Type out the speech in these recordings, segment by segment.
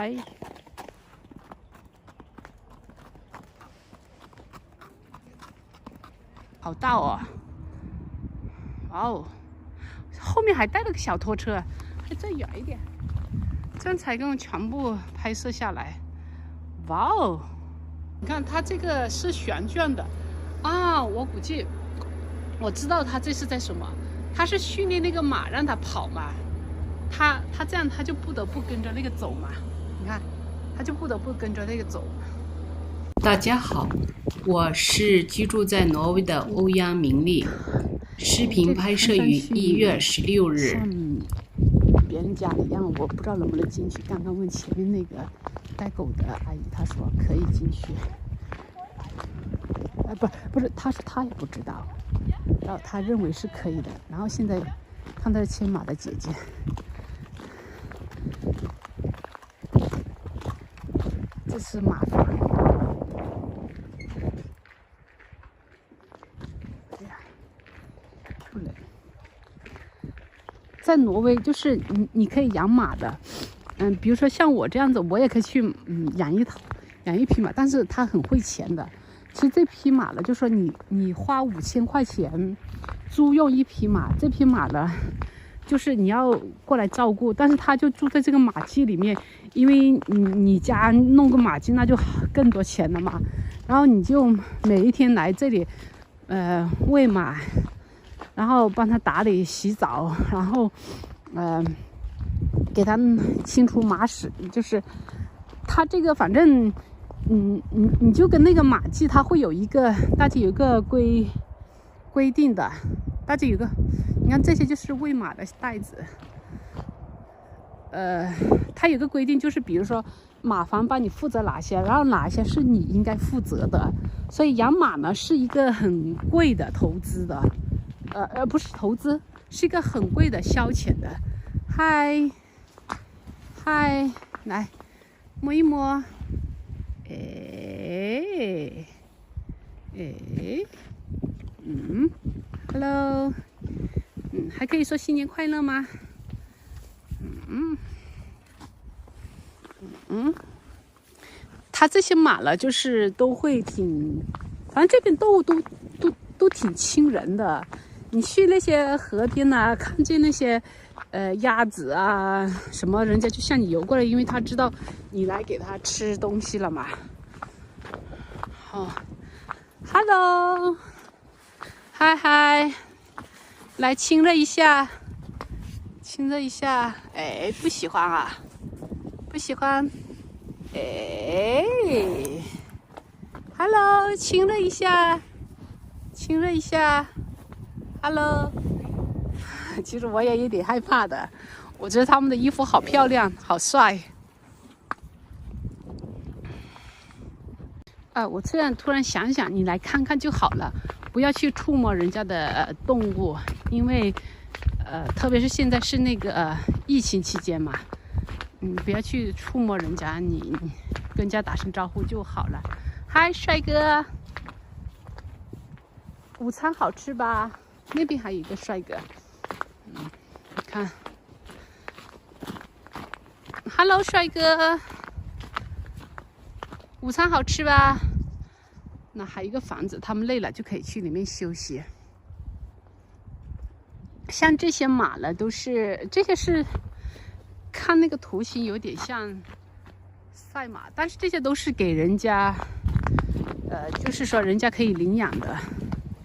嗨，好大哦！哇哦，后面还带了个小拖车，还再远一点，这样才能全部拍摄下来。哇哦，你看它这个是旋转的啊！我估计我知道它这是在什么，它是训练那个马让它跑嘛。它这样它就不得不跟着那个走嘛。你看，它就不得不跟着那个走。大家好，我是居住在挪威的欧阳明丽。视频拍摄于1月16日。像别人家一样，我不知道能不能进去。刚刚问前面那个带狗的阿姨，她说可以进去。不是，她说她也不知道，然后她认为是可以的。然后现在看到牵马的姐姐。这是马房，哎呀，不冷。在挪威，就是你可以养马的，比如说像我这样子，我也可以去养一匹马，但是它很费钱的。其实这匹马呢，就说你花5000块钱租用一匹马，这匹马呢，就是你要过来照顾，但是它就住在这个马厩里面。因为你家弄个马厩那就更多钱了嘛，然后你就每一天来这里，喂马，然后帮它打理洗澡，然后给它清除马屎，就是它这个反正你就跟那个马厩它会有一个大家有一个规定的，大家有个你看这些就是喂马的袋子。它有个规定，就是比如说马房帮你负责哪些，然后哪些是你应该负责的。所以养马呢是一个很贵的投资的，不是投资，是一个很贵的消遣的。嗨，来摸一摸，hello，还可以说新年快乐吗？它这些马呢，就是都会反正这边都挺亲人的。你去那些河边啊，看见那些鸭子啊什么，人家就向你游过来，因为他知道你来给他吃东西了嘛。hello， 嗨，来亲热一下。哎，不喜欢啊，不喜欢。哎 ，hello， 亲热一下，hello。其实我也有点害怕的，我觉得他们的衣服好漂亮，好帅。我这样突然想想，你来看看就好了，不要去触摸人家的动物，因为特别是现在是那个疫情期间嘛。不要去触摸人家，你跟人家打声招呼就好了。嗨，帅哥，午餐好吃吧？那边还有一个帅哥，你看 ，Hello， 帅哥，午餐好吃吧？那还有一个房子，他们累了就可以去里面休息。像这些马呢，这些是。看那个图形有点像赛马，但是这些都是给人家，就是说人家可以领养的，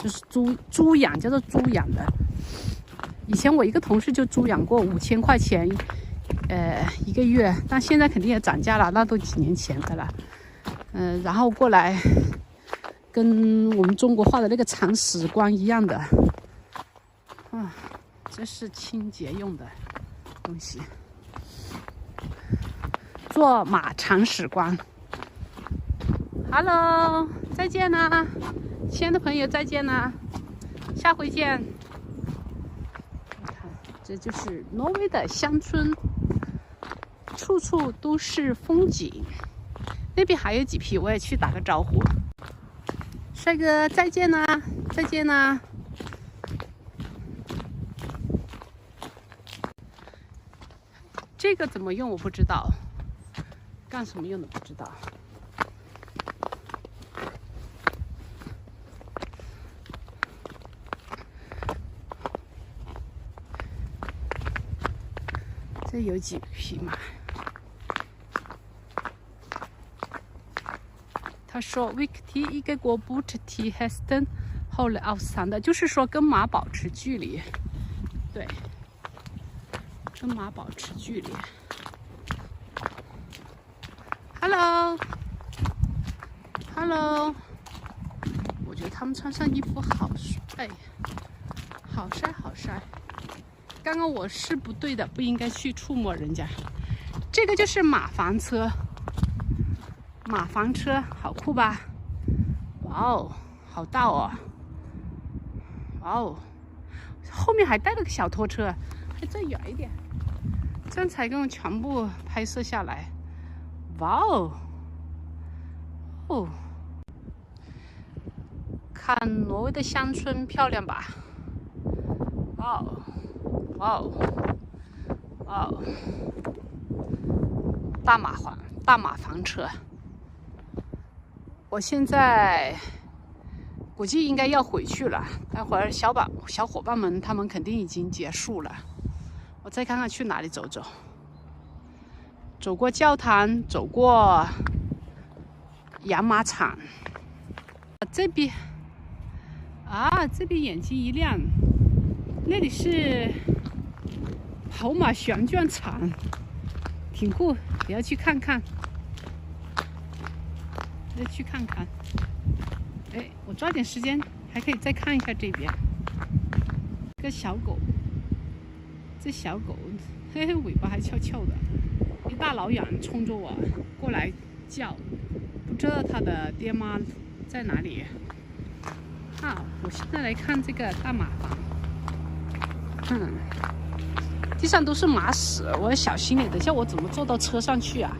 就是猪养，叫做猪养的。以前我一个同事就猪养过5000块钱，一个月，但现在肯定也涨价了，那都几年前的了。然后过来跟我们中国画的那个铲屎官一样的，这是清洁用的东西。做马铲屎官 ，Hello， 再见啦，亲爱的朋友，再见啦，下回见。你看，这就是挪威的乡村，处处都是风景。那边还有几匹，我也去打个招呼。帅哥，再见啦，再见啦。这个怎么用我不知道。干什么用的不知道。这有几匹马？他说 viktig ikke gå bort til hesten, holde avstand，就是说跟马保持距离。对，跟马保持距离。Hello， 我觉得他们穿上衣服好帅，好帅，好帅。刚刚我是不对的，不应该去触摸人家。这个就是马房车，马房车好酷吧？哇哦，好大哦！哇哦，后面还带了个小拖车，还再远一点，这样才能全部拍摄下来。哇哦，哦，看挪威的乡村漂亮吧？哇哦，哇哦，哇哦！大马房车。我现在估计应该要回去了，待会儿小伙伴们他们肯定已经结束了。我再看看去哪里走走。走过教堂，走过养马场。这边啊，这边眼睛一亮，那里是跑马旋转场，挺酷，也要去看看。再去看看。哎，我抓点时间，还可以再看一下这边。这个小狗，这小狗，嘿嘿，尾巴还翘翘的，一大老远冲着我过来叫，不知道它的爹妈在哪里。啊，我现在来看这个大马房。地上都是马屎，我要小心点，等一下我怎么坐到车上去啊？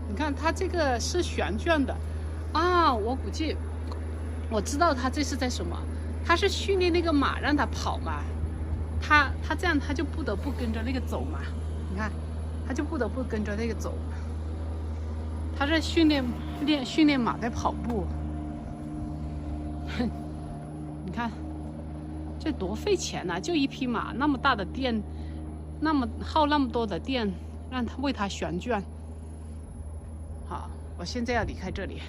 你看它这个是旋转的啊，我估计我知道它这是在什么，它是训练那个马让它跑嘛，它这样它就不得不跟着那个走嘛，你看，它就不得不跟着那个走。他在训练马在跑步，你看这多费钱呐！就一匹马，那么大的电，耗那么多的电，让它为它旋转。好，我现在要离开这里。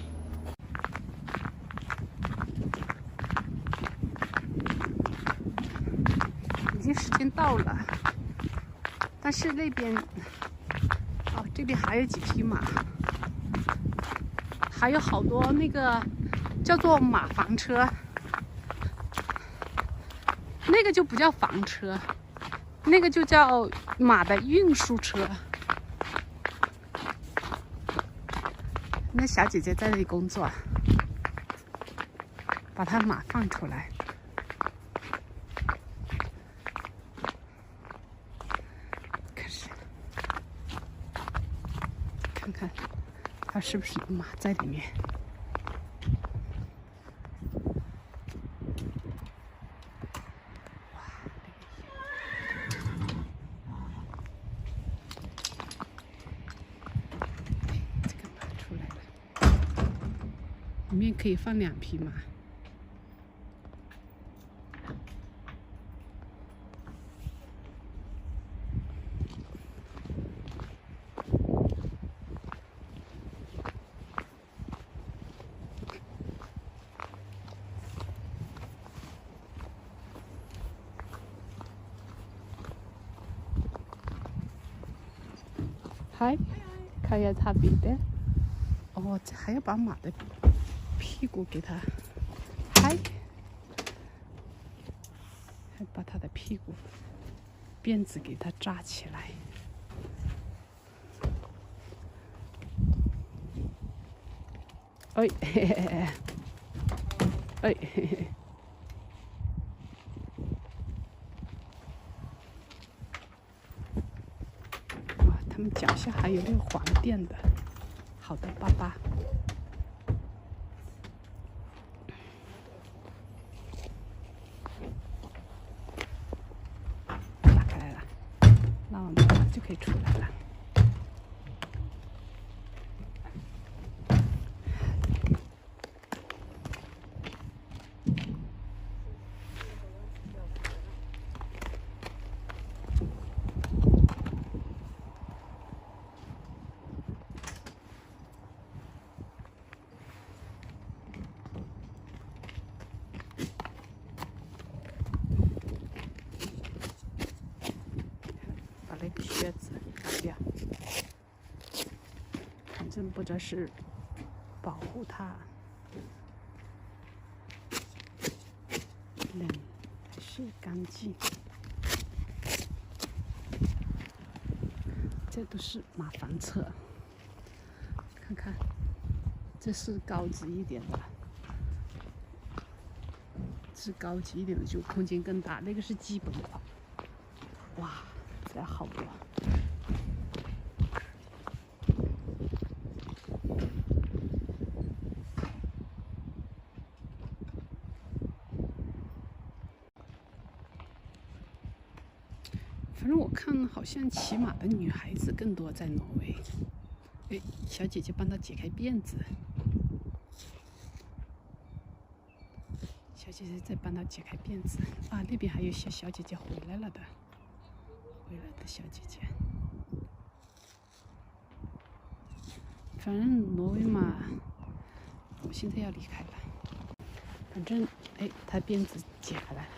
已经时间到了，但是那边，哦，这边还有几匹马。还有好多那个叫做马房车，那个就不叫房车，那个就叫马的运输车。那小姐姐在那里工作，把她马放出来。可是，看看。它是不是有马在里面？哇，这个马出来了，里面可以放2匹马。嗨，看一下它别的。哦，这还要把马的屁股给它，嗨，还把它的屁股辫子给它扎起来。哎，嘿嘿嘿，哎，嘿嘿。他们脚下还有那个黄垫的，好的，爸爸。可以出来了。那个靴子拿掉，反正不只是保护它，冷还是干净。这都是马房车，看看，这是高级一点的，是高级一点的就空间更大，那个是基本的。哇！这好多，反正我看好像骑马的女孩子更多在挪威。哎，小姐姐帮她解开辫子，小姐姐在帮她解开辫子啊！那边还有小姐姐回来了的。回来的小姐姐，反正挪威嘛，我现在要离开了。反正，哎，她辫子解开来了。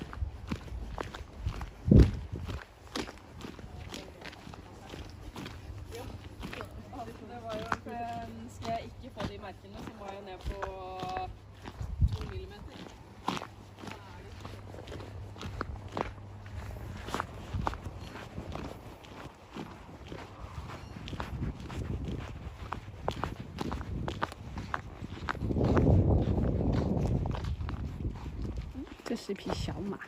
Skal jeg ikke få de merkene, så må jeg ned på 2 millimeter. 这是一匹小马，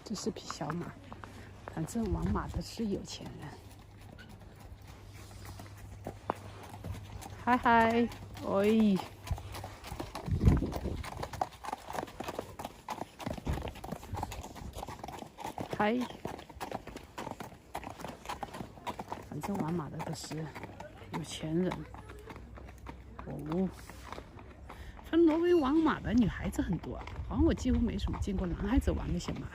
这是匹小马，反正玩马的是有钱人。嗨嗨，喂，嗨。反正玩马的都是有钱人哦。反正挪威玩马的女孩子很多，好像我几乎没什么见过男孩子玩那些马。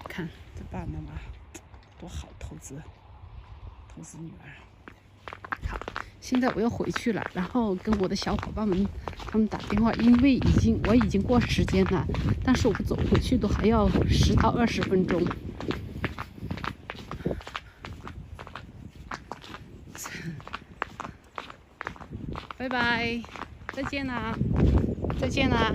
看这爸爸妈妈多好，投资女儿。好，现在我要回去了，然后跟我的小伙伴们他们打电话，因为我已经过时间了，但是我走回去都还要10到20分钟。拜拜，再见啦，再见啦。